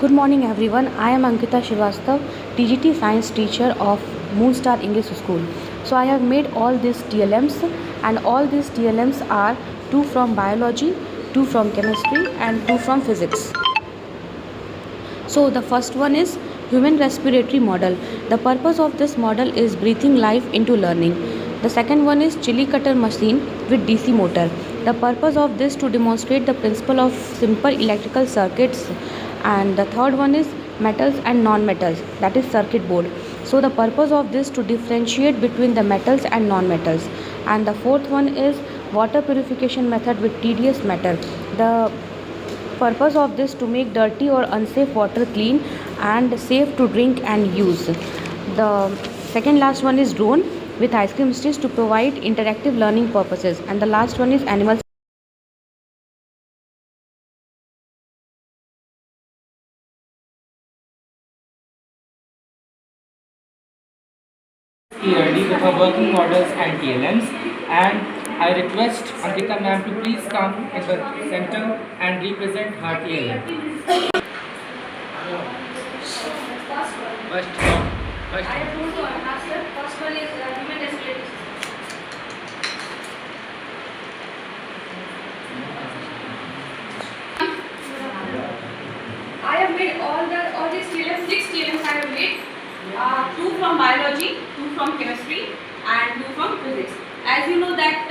Good morning everyone. I am Ankita Shivastav, TGT science teacher of Moonstar English School. So I have made all these TLMs and all these TLMs are 2 from biology, 2 from chemistry and 2 from physics. So the first one is human respiratory model. The purpose of this model is breathing life into learning. The second one is chili cutter machine with DC motor. The purpose of this to demonstrate the principle of simple electrical circuits. And the third one is metals and non-metals, that is circuit board. So the purpose of this to differentiate between the metals and non-metals. And the fourth one is water purification method with TDS metal. The purpose of this to make dirty or unsafe water clean and safe to drink and use. The second last one is drone with ice cream sticks to provide interactive learning purposes. And the last one is animals. Clearly with her working models and TLMs, and I request Ankita ma'am to please come in the center and represent her TLM. First. I have told you answer. First one is human respiratory system. I have made all these TLMs, 6 TLMs I have made. 2 from biology, 2 from chemistry and 2 from physics. As you know that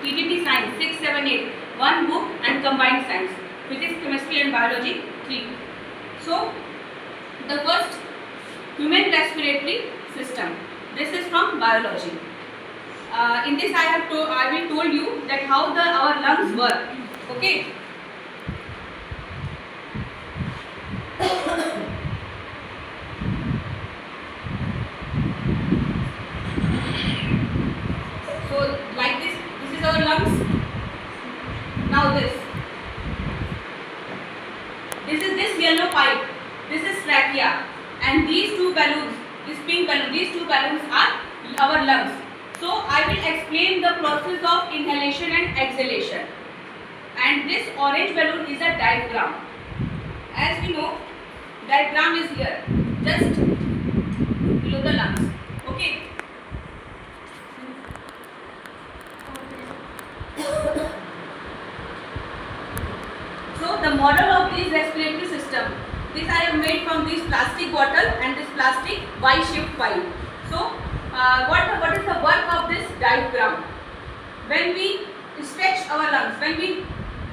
TGT science 6, 7, 8, 1 book and combined science, physics, chemistry and biology 3. So the first, human respiratory system. This is from biology. In this I will told you that how our lungs work. Okay. So like this is our lungs. Now this is this yellow pipe. This is trachea, and these 2 balloons, this pink balloon, these 2 balloons are our lungs. So I will explain the process of inhalation and exhalation. And this orange balloon is a diaphragm. As we know, diaphragm is here, just below the lungs. Okay. So the model of this respiratory system, this I have made from this plastic bottle and this plastic Y-shaped pipe. So what is the work of this diaphragm? When we stretch our lungs, when we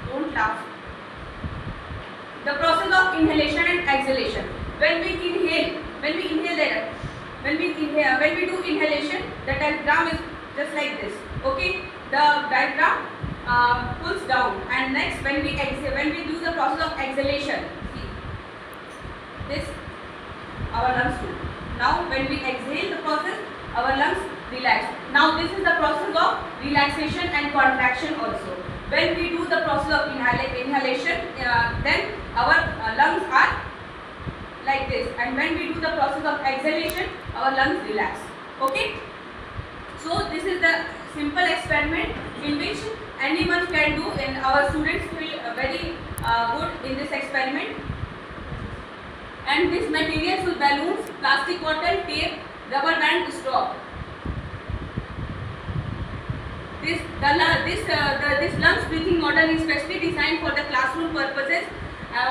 don't laugh, the process of inhalation and exhalation. When we inhale the air, when we do inhalation, the diaphragm is just like this. Okay, the diaphragm pulls down, and next when we exhale, when we do the process of exhalation, see this, our lungs do. Now when we exhale the process, our lungs relax. Now this is the process of relaxation and contraction also. When we do the process of inhalation, then our lungs are like this, and when we do the process of exhalation, our lungs relax. Okay. So this is the simple experiment in which anyone can do, and our students will very good in this experiment. And this materials with balloons, plastic bottle, tape, rubber band, straw. This lungs breathing model is specially designed for the classroom purposes,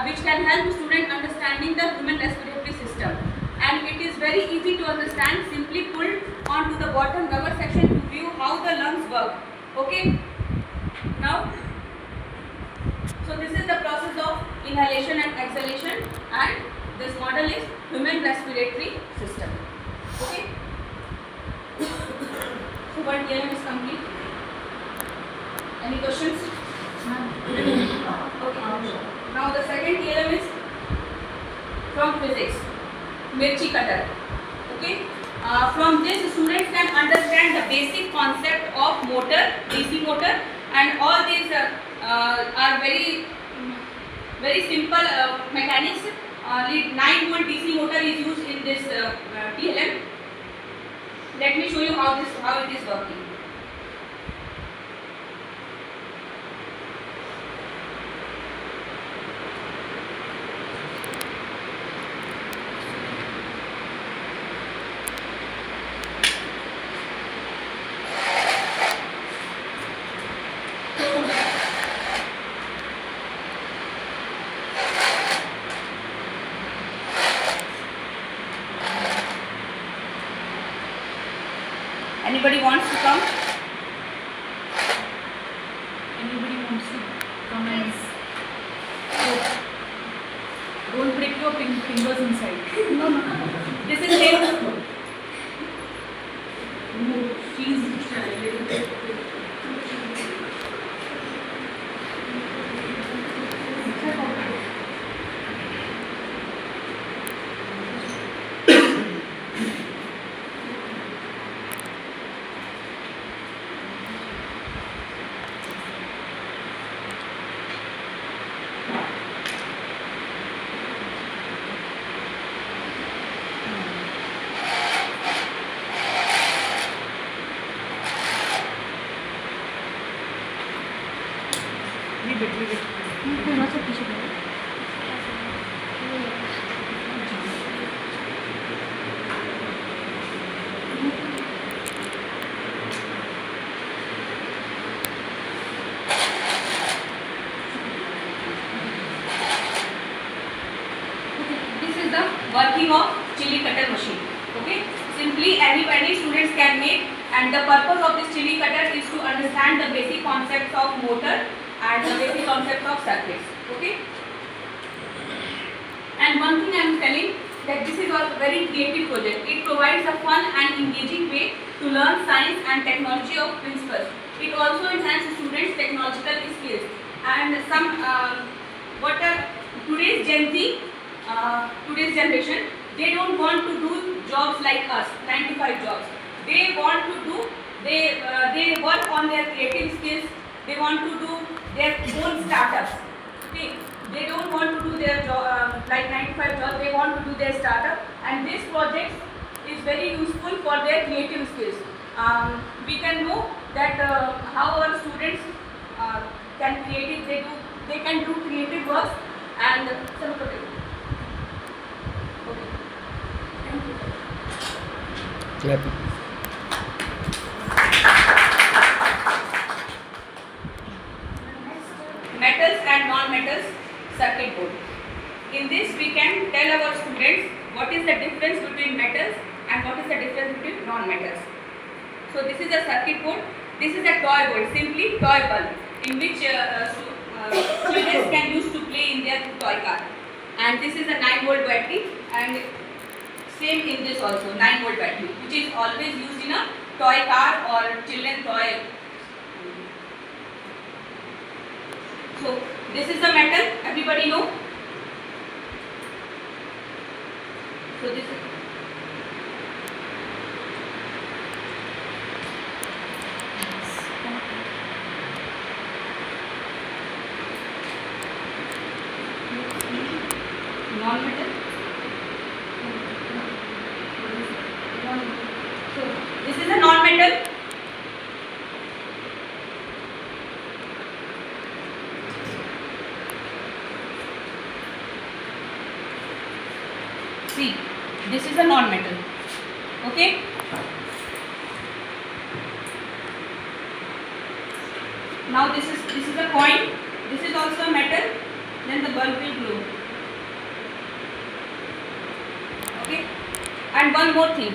which can help student understanding the human respiratory system. And it is very easy to understand. Simply pull onto the bottom rubber section to view how the lungs work. Okay. Now, so this is the process of inhalation and exhalation, and this model is human respiratory system. Okay. So one TLM is complete. Any questions? Okay. Now the second TLM is from physics, mirchi cutter. Okay. From this, students can understand the basic concept of motor, DC motor, and all these are very simple mechanics. 9-volt DC motor is used in this TLM. Let me show you how it is working. Anybody wants to come? Anybody wants to come and don't break your fingers inside. No, no. This is him. She's leave it. This is the working of chili cutter machine. Okay, simply any students can make, and the purpose of this chili cutter is to understand the basic concepts of motor and the basic concepts of circuits. Okay, and one thing I am telling that this is a very creative project. It provides a fun and engaging way to learn science and technology of principles. It also enhances students' technological skills, and some what are today's Gen Z, today's generation, they don't want to do jobs like us, 9 to 5 jobs. They want to do, they work on their creative skills. They want to do their own startups. Okay, they don't want to do their job like 9 to 5 jobs. They want to do their startup, and this project is very useful for their creative skills. We can know that how our students can create it. They can do creative works and some of it. Okay. Thank you. Clap. Metals and non-metals circuit board. In this we can tell our students what is the difference between metals and what is the difference between non-metals. So this is a circuit board. This is a toy board, simply toy bulb, in which children can use to play in their toy car. And this is a 9-volt battery, and same in this also 9-volt battery, which is always used in a toy car or children toy. So this is the metal, everybody know? So this is non-metal. So this is a non-metal. See, this is a non-metal. Okay. Now this is a coin. This is also a metal. Then the bulb will glow. Okay. And one more thing.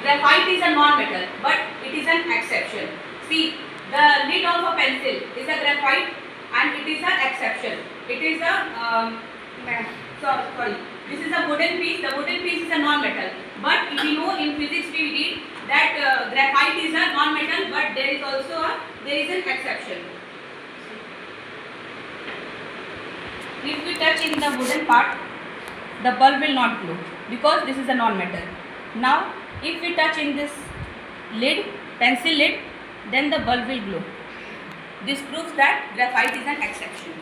Graphite is a non-metal, but it is an exception. See, the lid of a pencil is a graphite, and it is an exception. It is a sorry. This is a wooden piece. The wooden piece is a non-metal. But we know in physics we read that graphite is a non-metal, but there is also an exception. If we touch in the wooden part, the bulb will not glow because this is a non-metal. Now, if we touch in this lid, pencil lid, then the bulb will glow. This proves that graphite is an exception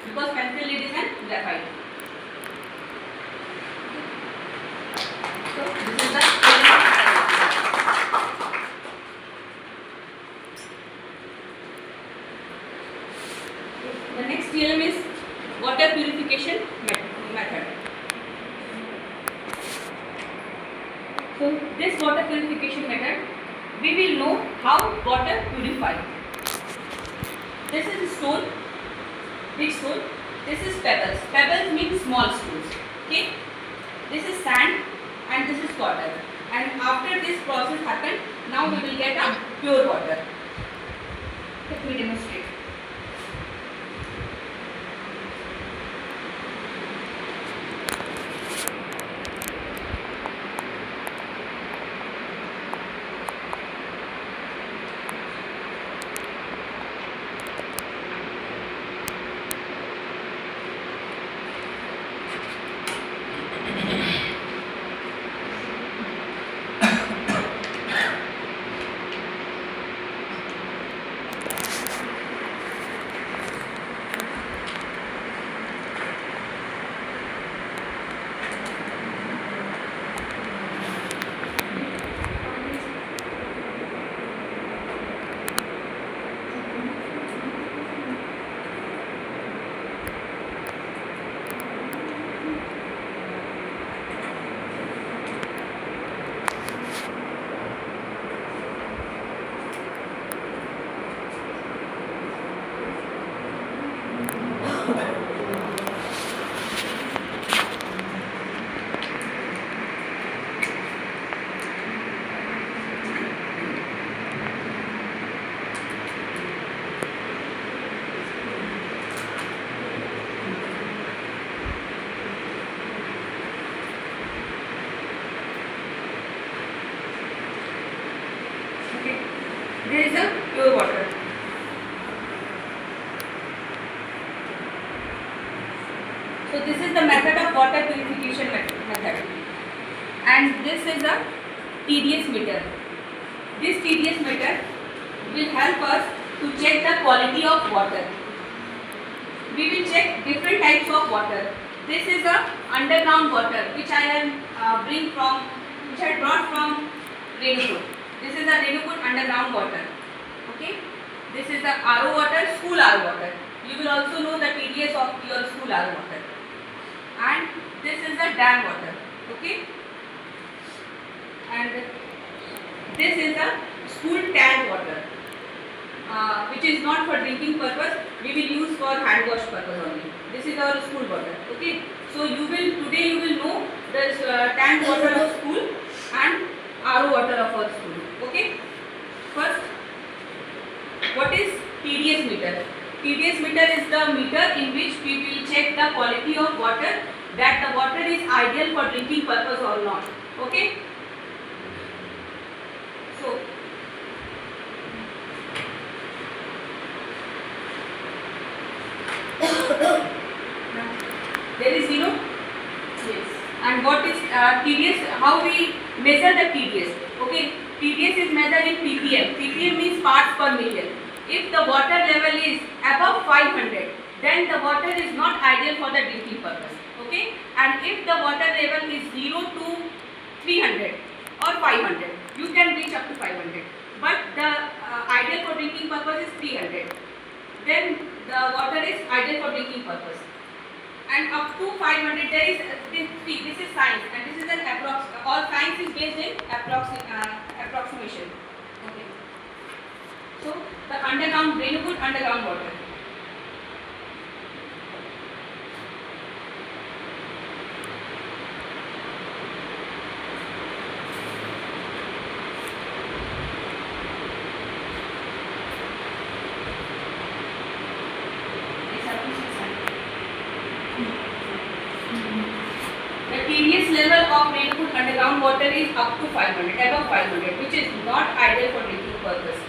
because pencil lid is an graphite. So this is the next theorem is water purification method. So this water purification method, we will know how water purifies. This is stone. Which stone? This is pebbles. Pebbles means small stones. Okay. This is sand and this is water. And after this process happened, now we will get a pure water. Let me demonstrate. Okay, there is a pure water. So this is the method of water purification method, and this is a TDS meter. This TDS meter will help us to check the quality of water. We will check different types of water. This is a underground water which I am which I brought from Renukut. This is a Renukut underground water. Okay. This is the RO water, school RO water. You will also know the TDS of your school RO water. And this is the dam water. Okay. And this is the school tank water, which is not for drinking purpose. We will use for hand wash purpose only. This is our school water. Okay. So today you will know the tank water of school and RO water of our school. Okay. First, what is TDS meter? TDS meter is the meter in which we will check the quality of water, that the water is ideal for drinking purpose or not. Okay. So there is zero. Yes. And what is TDS? How we measure the TDS? Okay. TDS is measured in ppm. ppm means parts per million. If the water level is above 500, then the water is not ideal for the drinking purpose. Okay. And if the water level is 0 to 300 or 500, you can reach up to 500. But the ideal for drinking purpose is 300. Then the water is ideal for drinking purpose. And up to 500 there is this is science, and this is an approx. All science is based in approximation. Okay. So the underground Renukut underground water. The TDS level of Renukut underground water is up to 500, above 500, which is not ideal for drinking purpose.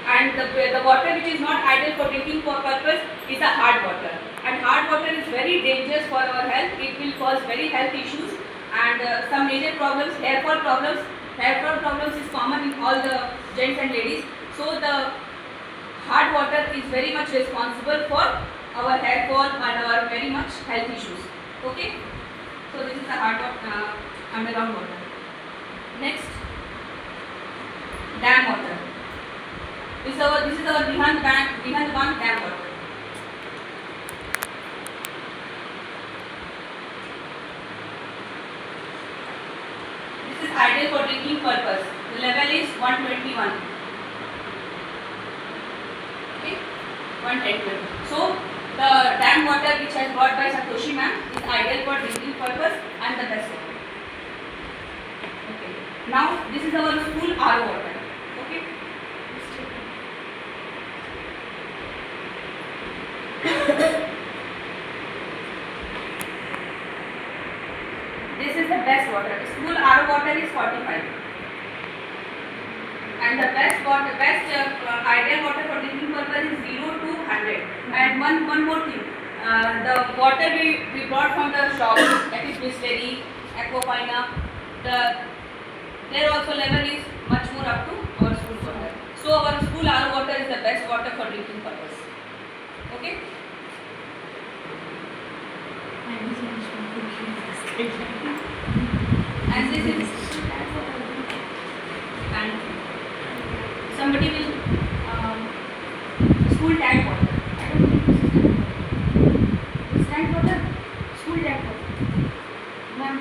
And the water which is not ideal for drinking purpose is the hard water. And hard water is very dangerous for our health. It will cause very health issues and some major problems, hair fall problems. Hair fall problems is common in all the gents and ladies. So the hard water is very much responsible for our hair fall and our very much health issues. Okay. So this is the hard water, underground water. Next, dam water. This is our Rihand Bank dam water. This is ideal for drinking purpose. The level is 121. Okay, 121. So the dam water which has brought by Satoshi ma'am is ideal for drinking purpose and the best. Okay. Now this is our school RO water. Okay. This is the best water. School RO water is 45. And the ideal water for drinking purpose is 0 to 100. And one more thing, the water we brought from the shop, that is Bisleri, Aquafina, their also level is much more up to our school water. So our school RO water is the best water for drinking purpose. Okay? Thank you so much for the And this is and somebody will school tank water. I don't know this tank water. School tank water. Ma'am,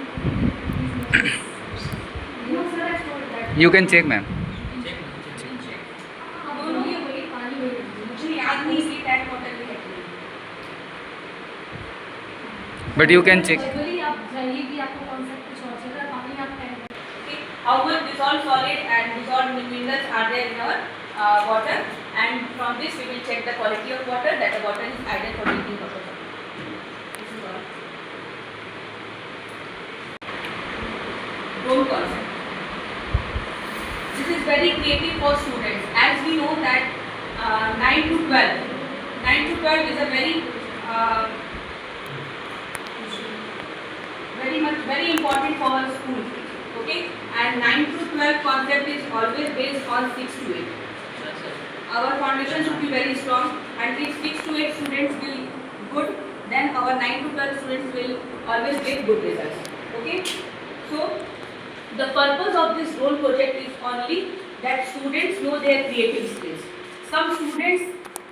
no sir, I told that. You can check, ma'am. दोनों ये वही पानी वही मुझे याद नहीं कि tank water भी है कि नहीं। But you can check. Generally आप जाइए कि आपको कॉन्सेप्ट कुछ और चल रहा है पानी आप कहें Okay, how much dissolved solid and dissolved minerals are there in our water, and from this we will check the quality of water, that the water is ideal for drinking purpose. This is all. Role concept. This is very creative for students, as we know that 9 to 12. 9 to 12 is a very important for our school. Okay, and 9 to 12 concept is always based on 6 to 8. Our foundation should be very strong, and if 6 to 8 students will good, then our 9 to 12 students will always get good results. Okay, so the purpose of this role project is only that students know their creative skills. Some students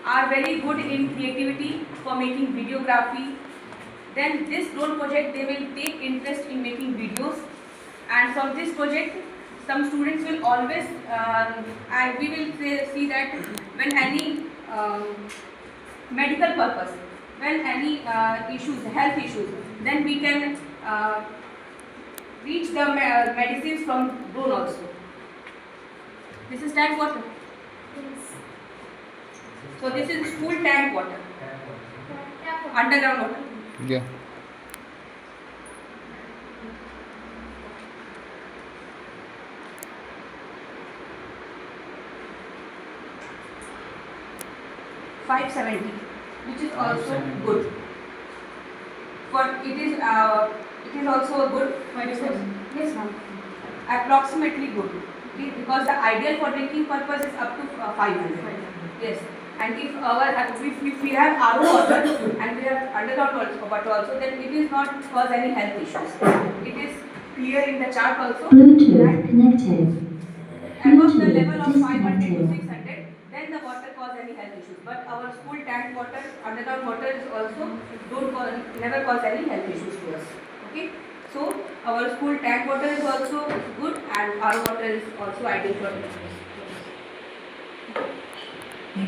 are very good in creativity for making videography. Then this role project, they will take interest in making videos, and from this project some students will always we will see that when any medical purpose, when any health issues, then we can reach the medicines from drone also. This is tank water. So this is school tank water, underground water. Yeah. $570, which is also good. For it is also a good. Yes, ma'am. Approximately good. Okay, because the ideal for drinking purpose is up to 500. Yes. And if we have RO water and we have underground water also, then it is not cause any health issues. It is clear in the chart also. Bluetooth connected. Above the level of 500 to 600, then the water cause any health issues. But our school tank water, underground water is also never cause any health issues to us. Okay. So our school tank water is also good, and RO water is also ideal for us.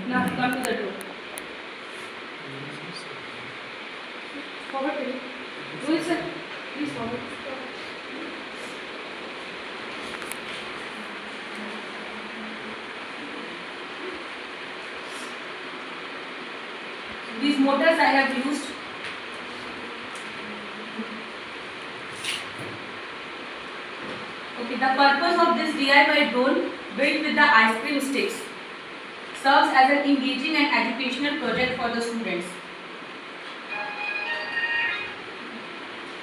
Now come to the door. Forward, please. Do it, sir. Please forward. These motors I have used. Okay, the purpose of this DIY drone built with the ice cream sticks serves as an engaging and educational project for the students.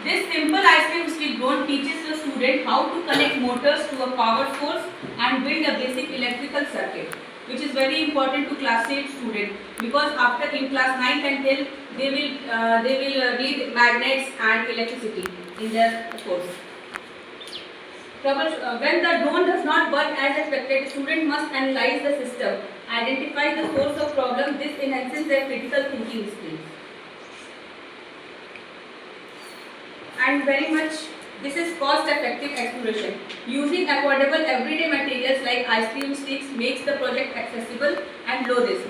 This simple ice cream stick drone teaches the student how to connect motors to a power source and build a basic electrical circuit, which is very important to class 8 student, because after in class 9 and 10 they will read magnets and electricity in their course. When the drone does not work as expected, student must analyze the system, identify the source of problem. This enhances their critical thinking skills. And very much, this is cost-effective exploration. Using affordable everyday materials like ice cream sticks makes the project accessible and low risk.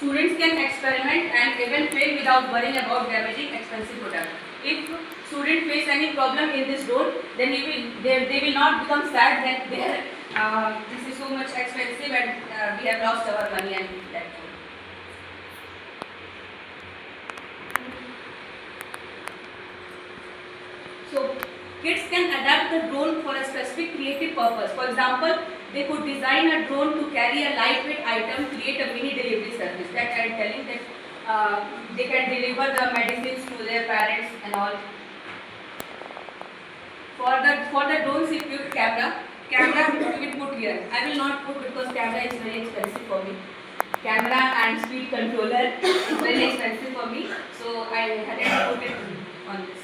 Students can experiment and even fail without worrying about damaging expensive product. If student face any problem in this drone, then they will not become sad that this is so much expensive and we have lost our money and that. So kids can adapt the drone for a specific creative purpose. For example, they could design a drone to carry a lightweight item, create a mini delivery service. That I am telling that they can deliver the medicines to their parents and all. For the drones equipped camera we will put here. I will not put because camera is very expensive for me. Camera and speed controller is very expensive for me, so I had to put it on this.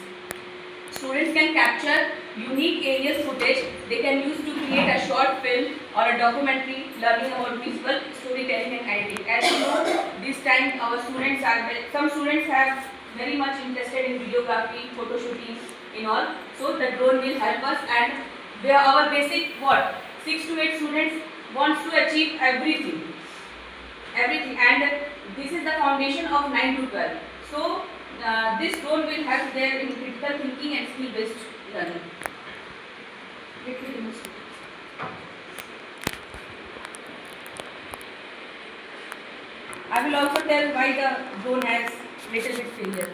Students can capture unique aerial footage they can use to create a short film or a documentary learning about visual storytelling and editing. As you know, this time our students are, some students have very much interested in videography, photo shooting in all. So the drone will help us, and our basic 6 to 8 students wants to achieve everything, and this is the foundation of 9 to 12. So this drone will help them in critical thinking and skill-based learning. I will also tell why the drone has little bit failure.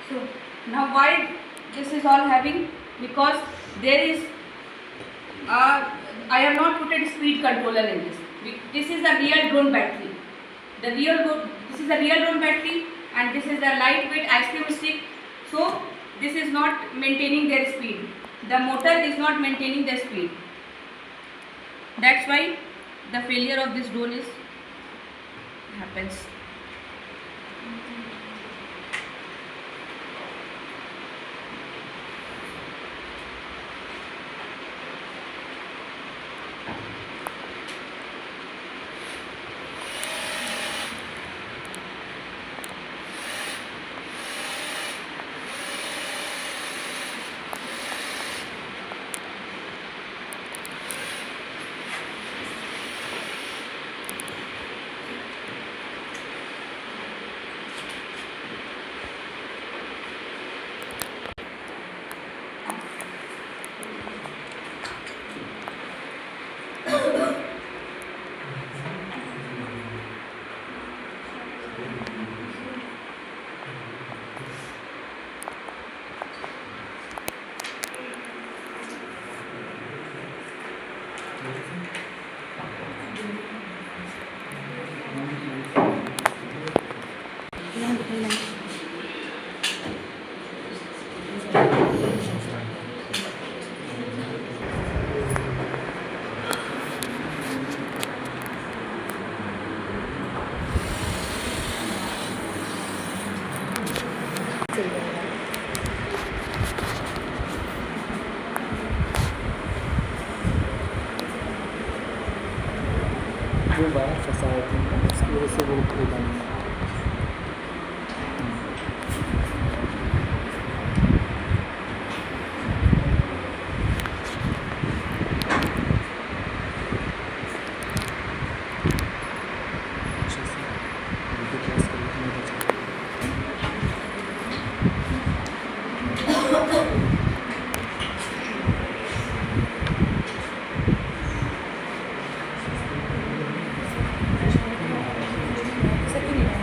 So now why this is all having, because there is I have not put a speed controller in this. This is the real drone battery. This is the real drone battery, and this is the lightweight ice cream stick. So this is not maintaining their speed. The motor is not maintaining their speed. That's why the failure of this drone happens. वो बड़ा फंसा है उसकी वजह से वो खुला नहीं। Second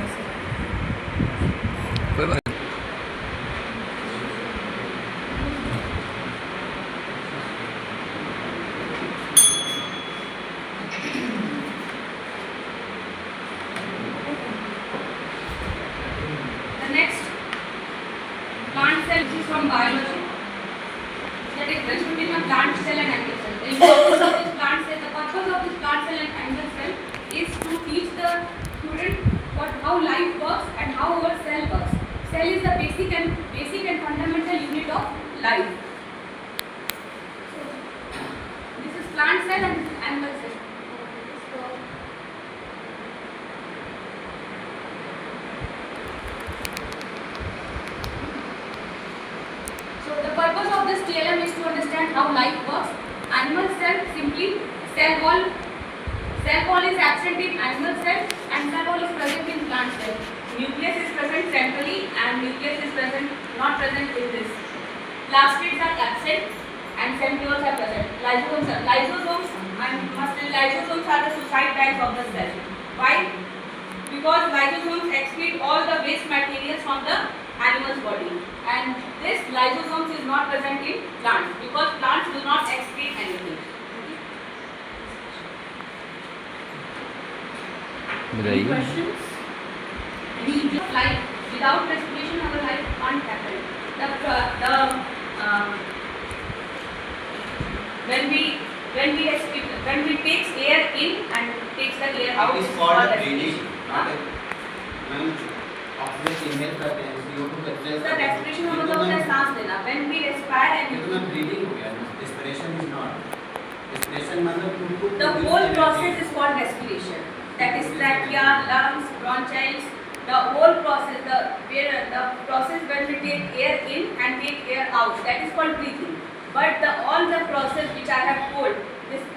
plant cell and this is animal cell. So the purpose of this TLM is to understand how life works. Animal cell, simply cell wall. Cell wall is absent in animal cell and cell wall is present in plant cell. Nucleus is present centrally and nucleus is not present in this. Plastids are absent and centrioles are present. Lysosomes are the suicide bags of the cell. Why? Because lysosomes excrete all the waste materials from the animal's body, and this lysosomes is not present in plants because plants do not excrete anything. Any questions? Life without respiration, our life can't happen. When we takes air in and takes the air out, It is called breathing, not a when oxygen inhale करते हैं CO2 कचरे The respiration का मतलब होता है सांस लेना. When we respire and ये तो मैं breathing हो गया. Respiration is not. Respiration मतलब the whole process is called respiration. That is trachea, lungs, bronchioles. The whole process, the process when we take air in and take air out, that is called breathing. But all the process which I have told,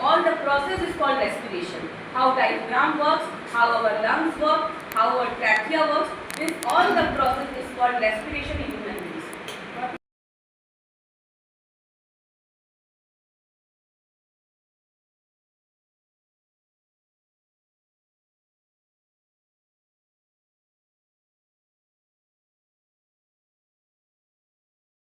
all the process is called respiration. How diaphragm works, how our lungs work, how our trachea works, all the process is called respiration in